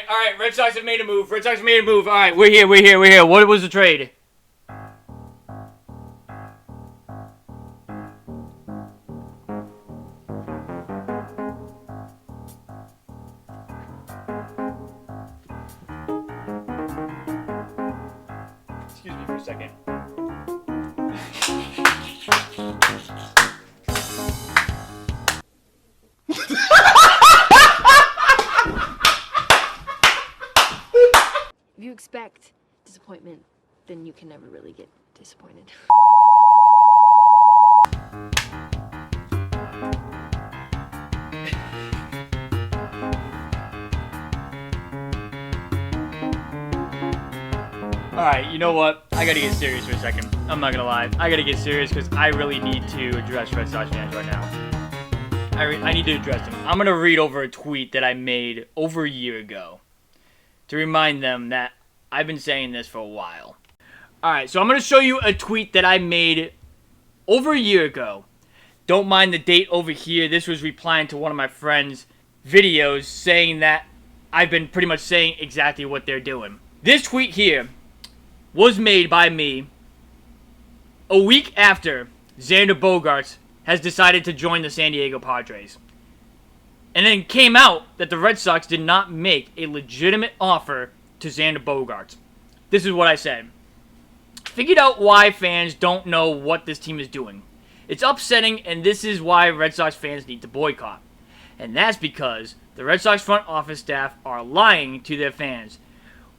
right. Red Sox have made a move. All right, we're here. What was the trade? Excuse me for a second. If you expect disappointment, then you can never really get disappointed. Alright, you know what? I gotta get serious for a second. I'm not gonna lie. I gotta get serious because I really need to address Red Sox fans right now. I need to address them. I'm gonna read over a tweet that I made over a year ago to remind them that I've been saying this for a while. Alright, so I'm gonna show you a tweet that I made over a year ago. Don't mind the date over here. This was replying to one of my friends' videos saying that I've been pretty much saying exactly what they're doing. This tweet here was made by me a week after Xander Bogaerts has decided to join the San Diego Padres. And then it came out that the Red Sox did not make a legitimate offer to Xander Bogaerts. This is what I said. Figured out why fans don't know what this team is doing. It's upsetting, and this is why Red Sox fans need to boycott. And that's because the Red Sox front office staff are lying to their fans.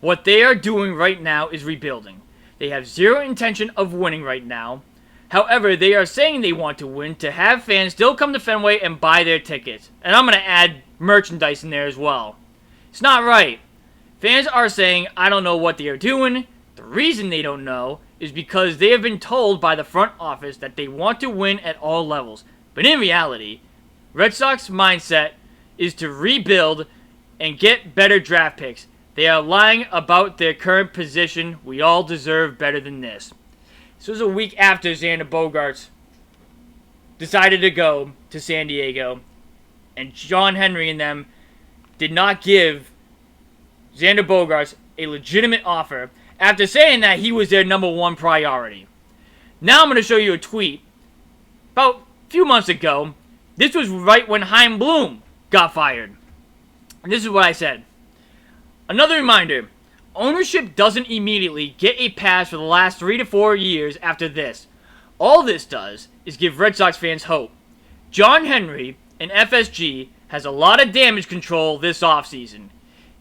What they are doing right now is rebuilding. They have zero intention of winning right now. However, they are saying they want to win to have fans still come to Fenway and buy their tickets. And I'm going to add merchandise in there as well. It's not right. Fans are saying, I don't know what they are doing. The reason they don't know is because they have been told by the front office that they want to win at all levels. But in reality, Red Sox mindset is to rebuild and get better draft picks. They are lying about their current position. We all deserve better than this. This was a week after Xander Bogaerts decided to go to San Diego, and John Henry and them did not give Xander Bogaerts a legitimate offer after saying that he was their number one priority. Now I'm going to show you a tweet about a few months ago. This was right when Chaim Bloom got fired. And this is what I said. Another reminder, ownership doesn't immediately get a pass for the last 3 to 4 years after this. All this does is give Red Sox fans hope. John Henry and FSG has a lot of damage control this offseason.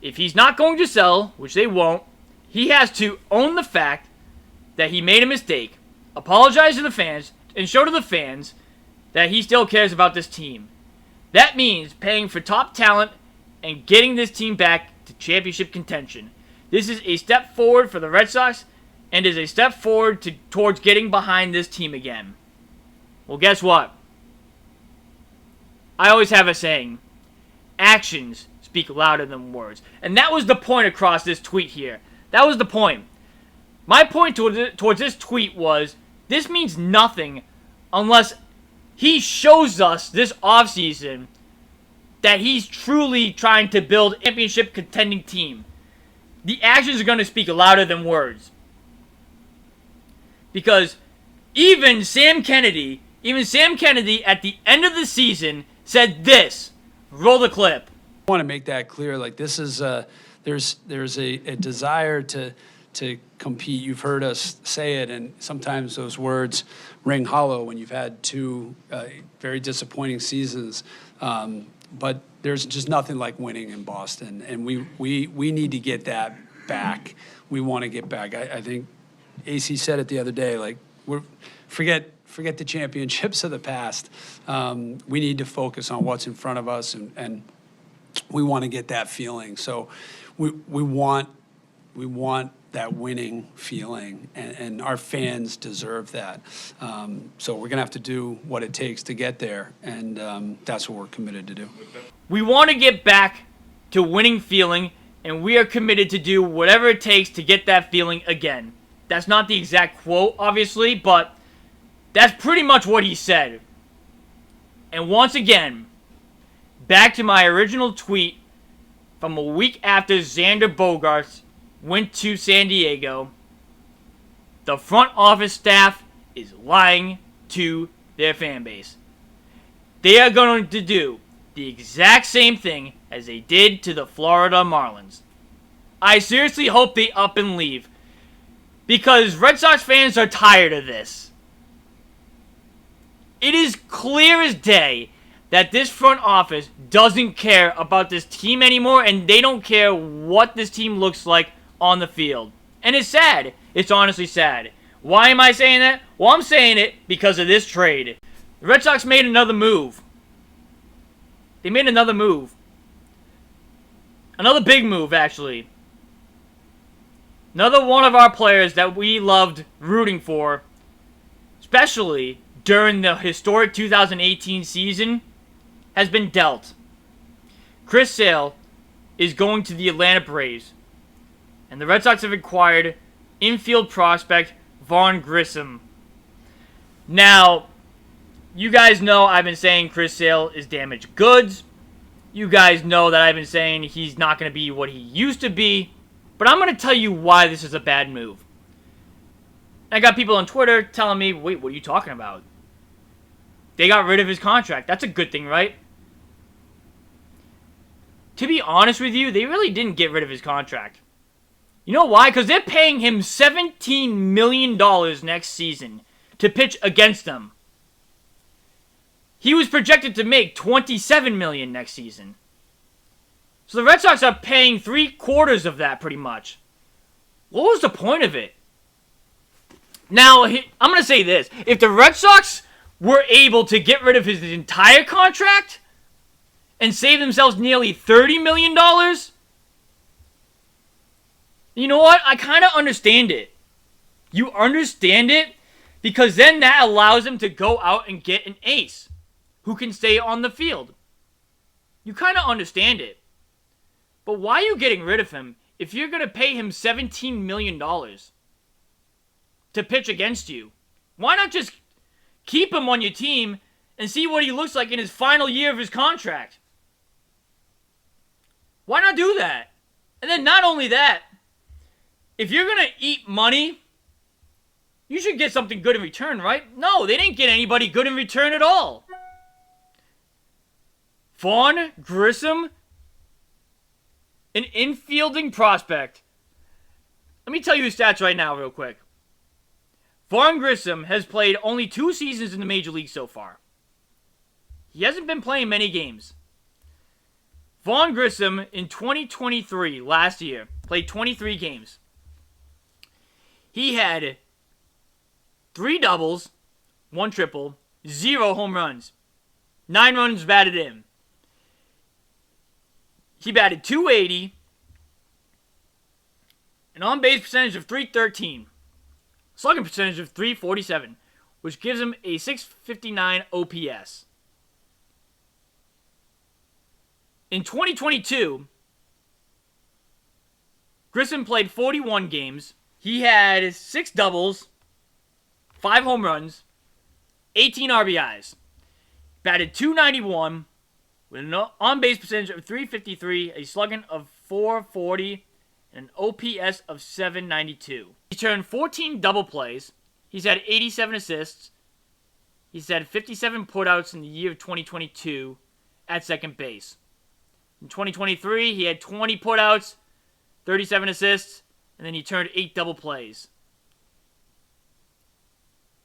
If he's not going to sell, which they won't, he has to own the fact that he made a mistake, apologize to the fans, and show to the fans that he still cares about this team. That means paying for top talent and getting this team back to championship contention. This is a step forward for the Red Sox and is a step forward towards getting behind this team again. Well, guess what? I always have a saying, actions speak louder than words. And that was the point across this tweet here. That was the point. My point towards this tweet was, this means nothing unless he shows us this offseason that he's truly trying to build a championship contending team. The actions are going to speak louder than words. Because even Sam Kennedy at the end of the season said this. Roll the clip. I want to make that clear. Like, this is there's a desire to compete. You've heard us say it, and sometimes those words ring hollow when you've had two very disappointing seasons. But there's just nothing like winning in Boston, and we need to get that back. We want to get back. I think AC said it the other day. Like, forget the championships of the past. We need to focus on what's in front of us, and we want to get that feeling. So we want that winning feeling, and our fans deserve that. So we're going to have to do what it takes to get there, and that's what we're committed to do. We want to get back to winning feeling, and we are committed to do whatever it takes to get that feeling again. That's not the exact quote, obviously, but that's pretty much what he said. And once again, back to my original tweet from a week after Xander Bogaerts went to San Diego, the front office staff is lying to their fan base. They are going to do the exact same thing as they did to the Florida Marlins. I seriously hope they up and leave, because Red Sox fans are tired of this. It is clear as day that this front office doesn't care about this team anymore, and they don't care what this team looks like on the field. And it's sad. It's honestly sad. Why am I saying that? Well, I'm saying it because of this trade. The Red Sox made another move. They made another move. Another big move, actually. Another one of our players that we loved rooting for, especially during the historic 2018 season, has been dealt. Chris Sale is going to the Atlanta Braves, and the Red Sox have acquired infield prospect Vaughn Grissom. Now, you guys know I've been saying Chris Sale is damaged goods. You guys know that I've been saying he's not going to be what he used to be. But I'm going to tell you why this is a bad move. I got people on Twitter telling me, wait, what are you talking about? They got rid of his contract. That's a good thing, right? To be honest with you, they really didn't get rid of his contract. You know why? Because they're paying him $17 million next season to pitch against them. He was projected to make $27 million next season. So the Red Sox are paying 3/4 of that, pretty much. What was the point of it? Now, I'm going to say this. If the Red Sox were able to get rid of his entire contract and save themselves nearly $30 million, you know what? I kind of understand it. You understand it because then that allows them to go out and get an ace who can stay on the field. You kind of understand it. But why are you getting rid of him if you're going to pay him $17 million to pitch against you? Why not just keep him on your team and see what he looks like in his final year of his contract? Why not do that? And then not only that, if you're going to eat money, you should get something good in return, right? No, they didn't get anybody good in return at all. Vaughn Grissom, an infielding prospect. Let me tell you his stats right now real quick. Vaughn Grissom has played only 2 seasons in the Major League so far. He hasn't been playing many games. Vaughn Grissom in 2023, last year, played 23 games. He had 3 doubles, 1 triple, 0 home runs, 9 runs batted in. He batted .280, an on-base percentage of .313, slugging percentage of .347, which gives him a .659 OPS. In 2022, Grissom played 41 games. He had 6 doubles, 5 home runs, 18 RBIs, batted .291, with an on-base percentage of .353, a slugging of .440, and an OPS of .792. He's turned 14 double plays. He's had 87 assists. He's had 57 putouts in the year of 2022 at second base. In 2023, he had 20 putouts, 37 assists, and then he turned 8 double plays.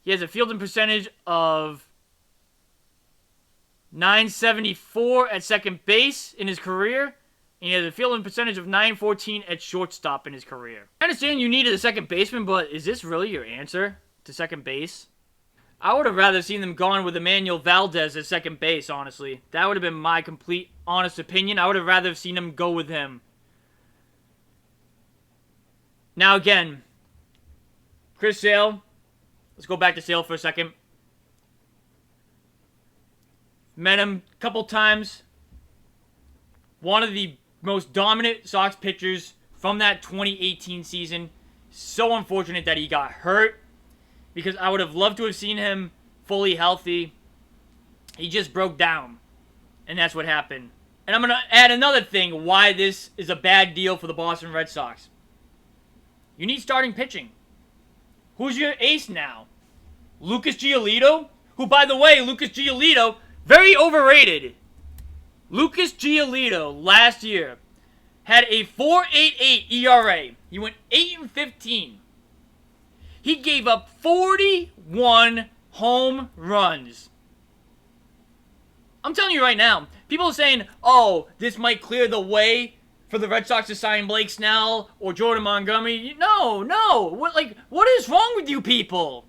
He has a fielding percentage of .974 at second base in his career, and he has a fielding percentage of .914 at shortstop in his career. I understand you needed a second baseman, but is this really your answer to second base? I would have rather seen them gone with Emmanuel Valdez at second base, honestly. That would have been my complete, honest opinion. I would have rather seen them go with him. Now again, Chris Sale. Let's go back to Sale for a second. Met him a couple times. One of the most dominant Sox pitchers from that 2018 season. So unfortunate that he got hurt, because I would have loved to have seen him fully healthy. He just broke down, and that's what happened. And I'm going to add another thing why this is a bad deal for the Boston Red Sox. You need starting pitching. Who's your ace now? Lucas Giolito? Who, by the way, Lucas Giolito, very overrated. Lucas Giolito last year had a 4.88 ERA. He went 8-15. He gave up 41 home runs. I'm telling you right now, people are saying, oh, this might clear the way for the Red Sox to sign Blake Snell or Jordan Montgomery. No. What is wrong with you people?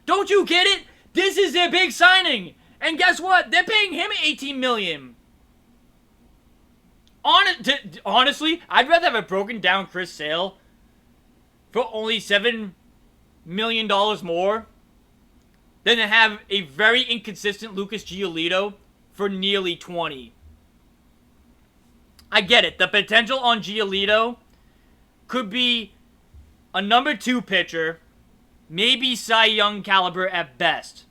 Don't you get it? This is their big signing. And guess what? They're paying him $18 million. Honestly, I'd rather have a broken down Chris Sale for only $7 million more than to have a very inconsistent Lucas Giolito for nearly 20. I get it. The potential on Giolito could be a number 2 pitcher, maybe Cy Young caliber at best.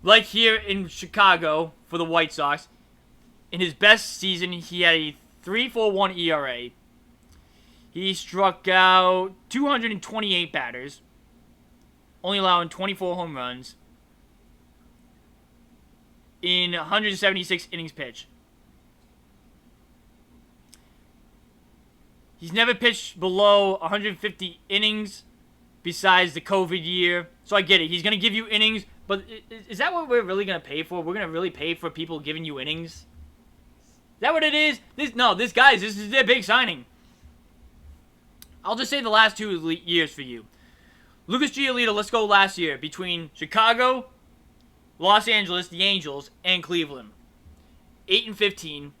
Like here in Chicago for the White Sox, in his best season, he had a 3.41 ERA. He struck out 228 batters, only allowing 24 home runs in 176 innings pitched. He's never pitched below 150 innings besides the COVID year. So I get it. He's going to give you innings, but is that what we're really going to pay for? We're going to really pay for people giving you innings? Is that what it is? This is their big signing. I'll just say the last 2 years for you. Lucas Giolito, let's go last year, between Chicago, Los Angeles, the Angels, and Cleveland. 8-15,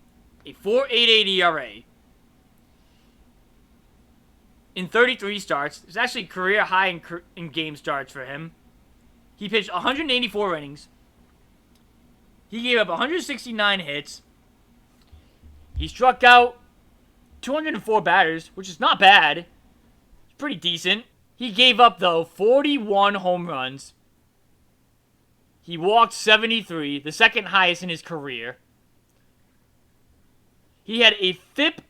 a 4.88 ERA. In 33 starts, it's actually career high in game starts for him. He pitched 184 innings. He gave up 169 hits. He struck out 204 batters, which is not bad. It's pretty decent. He gave up, though, 41 home runs. He walked 73, the second highest in his career. He had a FIP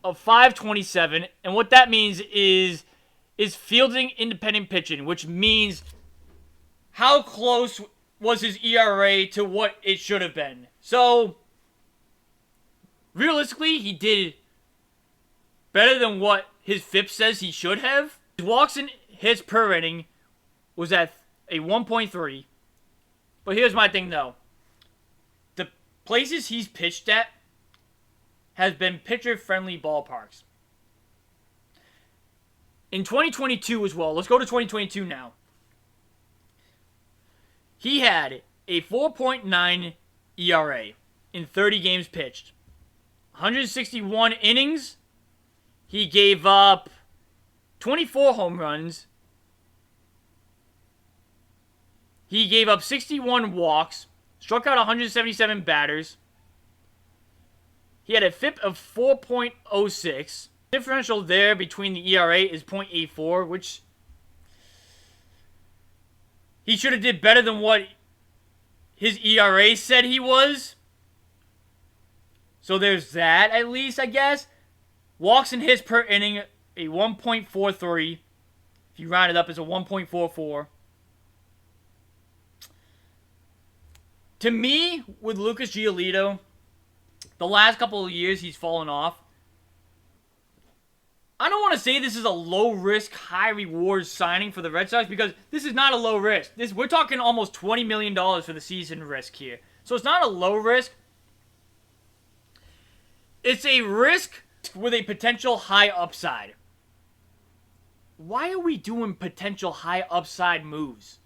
of 527, and what that means is fielding independent pitching, which means how close was his ERA to what it should have been. So, realistically, he did better than what his FIP says he should have. His walks and hits per inning was at a 1.3. But here's my thing, though. The places he's pitched at has been pitcher-friendly ballparks. In 2022 as well, let's go to 2022 now. He had a 4.9 ERA in 30 games pitched. 161 innings. He gave up 24 home runs. He gave up 61 walks. Struck out 177 batters. He had a FIP of 4.06. Differential there between the ERA is 0.84, which he should have did better than what his ERA said he was. So there's that, at least, I guess. Walks and hits per inning, a 1.43. If you round it up, it's a 1.44. To me, with Lucas Giolito, the last couple of years he's fallen off. I don't want to say this is a low-risk, high-reward signing for the Red Sox because this is not a low risk. We're talking almost $20 million for the season risk here. So it's not a low risk. It's a risk with a potential high upside. Why are we doing potential high upside moves?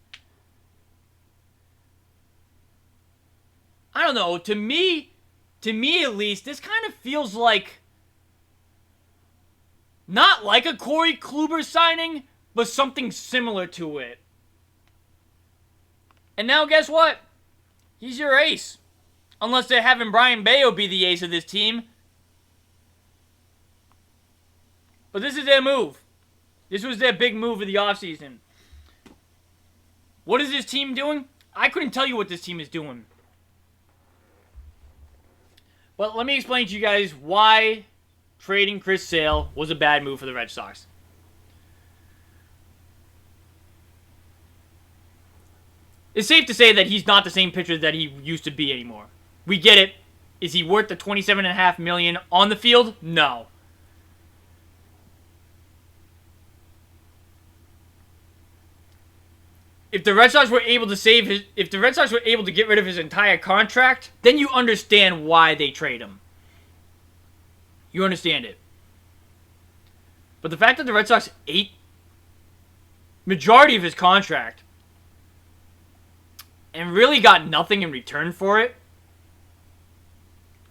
I don't know. To me at least, this kind of feels like not like a Corey Kluber signing, but something similar to it. And now guess what? He's your ace. Unless they're having Brian Bayo be the ace of this team. But this is their move. This was their big move of the offseason. What is this team doing? I couldn't tell you what this team is doing. But let me explain to you guys why trading Chris Sale was a bad move for the Red Sox. It's safe to say that he's not the same pitcher that he used to be anymore. We get it. Is he worth the $27.5 million on the field? No. If the Red Sox were able to get rid of his entire contract, then you understand why they trade him. You understand it. But the fact that the Red Sox ate majority of his contract and really got nothing in return for it.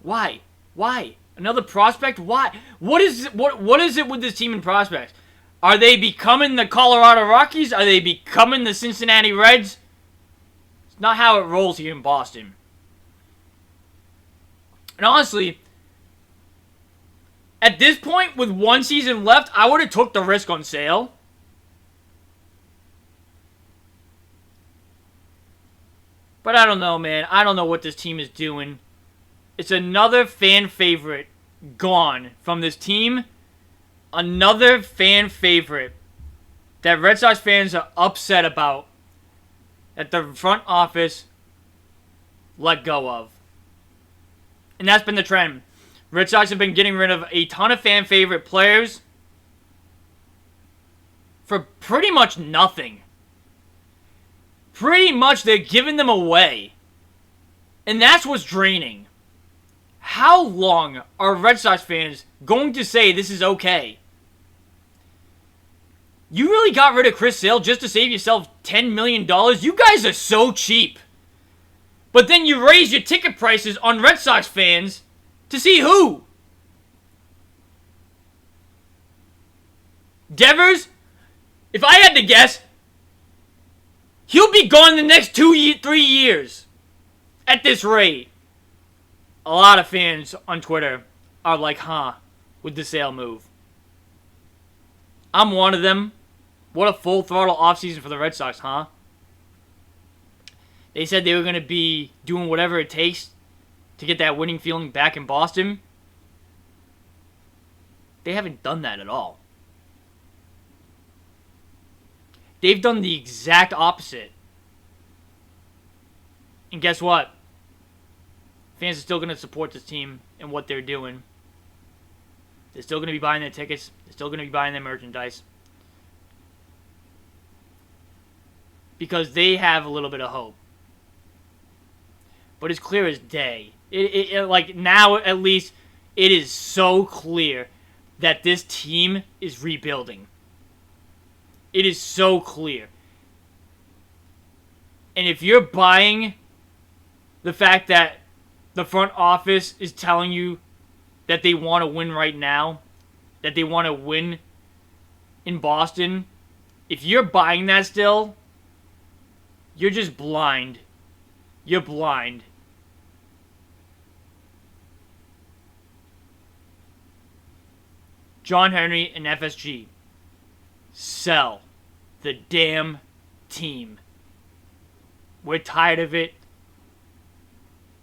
Why? Why? Another prospect? Why? What is it with this team and prospects? Are they becoming the Colorado Rockies? Are they becoming the Cincinnati Reds? It's not how it rolls here in Boston. And honestly, at this point, with one season left, I would have took the risk on Sale. But I don't know, man. I don't know what this team is doing. It's another fan favorite gone from this team. Another fan favorite that Red Sox fans are upset about that the front office let go of. And that's been the trend. Red Sox have been getting rid of a ton of fan favorite players for pretty much nothing. Pretty much they're giving them away. And that's what's draining. How long are Red Sox fans going to say this is okay? You really got rid of Chris Sale just to save yourself $10 million? You guys are so cheap. But then you raise your ticket prices on Red Sox fans to see who? Devers? If I had to guess, he'll be gone in the next 3 years. At this rate. A lot of fans on Twitter are like, huh, with the Sale move. I'm one of them. What a full throttle offseason for the Red Sox, huh? They said they were going to be doing whatever it takes to get that winning feeling back in Boston. They haven't done that at all. They've done the exact opposite. And guess what? Fans are still going to support this team and what they're doing. They're still going to be buying their tickets. They're still going to be buying their merchandise. Because they have a little bit of hope. But it's clear as day. Like now, at least, it is so clear that this team is rebuilding. It is so clear. And if you're buying the fact that the front office is telling you that they want to win right now, that they want to win in Boston, if you're buying that still, you're just blind. You're blind. John Henry and FSG. Sell the damn team. We're tired of it.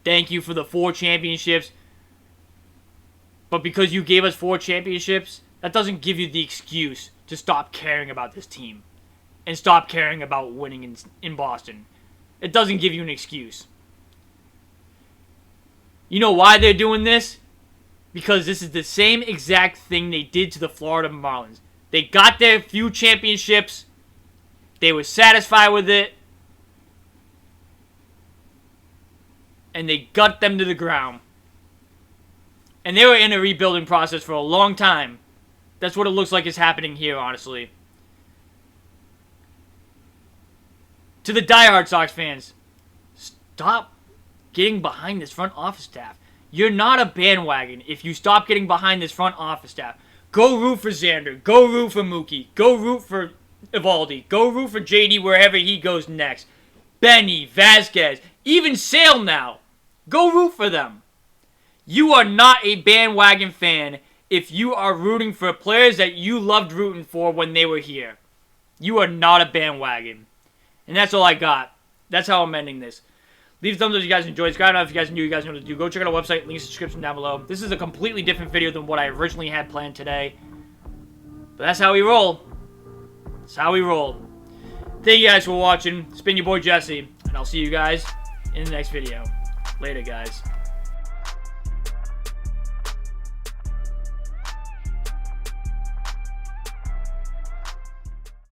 Thank you for the 4 championships. But because you gave us 4 championships, that doesn't give you the excuse to stop caring about this team. And stop caring about winning in Boston. It doesn't give you an excuse. You know why they're doing this? Because this is the same exact thing they did to the Florida Marlins. They got their few championships. They were satisfied with it. And they gut them to the ground. And they were in a rebuilding process for a long time. That's what it looks like is happening here, honestly. To the diehard Sox fans, stop getting behind this front office staff. You're not a bandwagon if you stop getting behind this front office staff. Go root for Xander. Go root for Mookie. Go root for Evaldi. Go root for JD wherever he goes next. Benny, Vasquez, even Sale now. Go root for them. You are not a bandwagon fan if you are rooting for players that you loved rooting for when they were here. You are not a bandwagon. And that's all I got. That's how I'm ending this. Leave a thumbs up if you guys enjoyed. Subscribe if you guys are new. You guys know what to do. Go check out our website. Link in the description down below. This is a completely different video than what I originally had planned today. But that's how we roll. That's how we roll. Thank you guys for watching. It's been your boy Jesse. And I'll see you guys in the next video. Later, guys.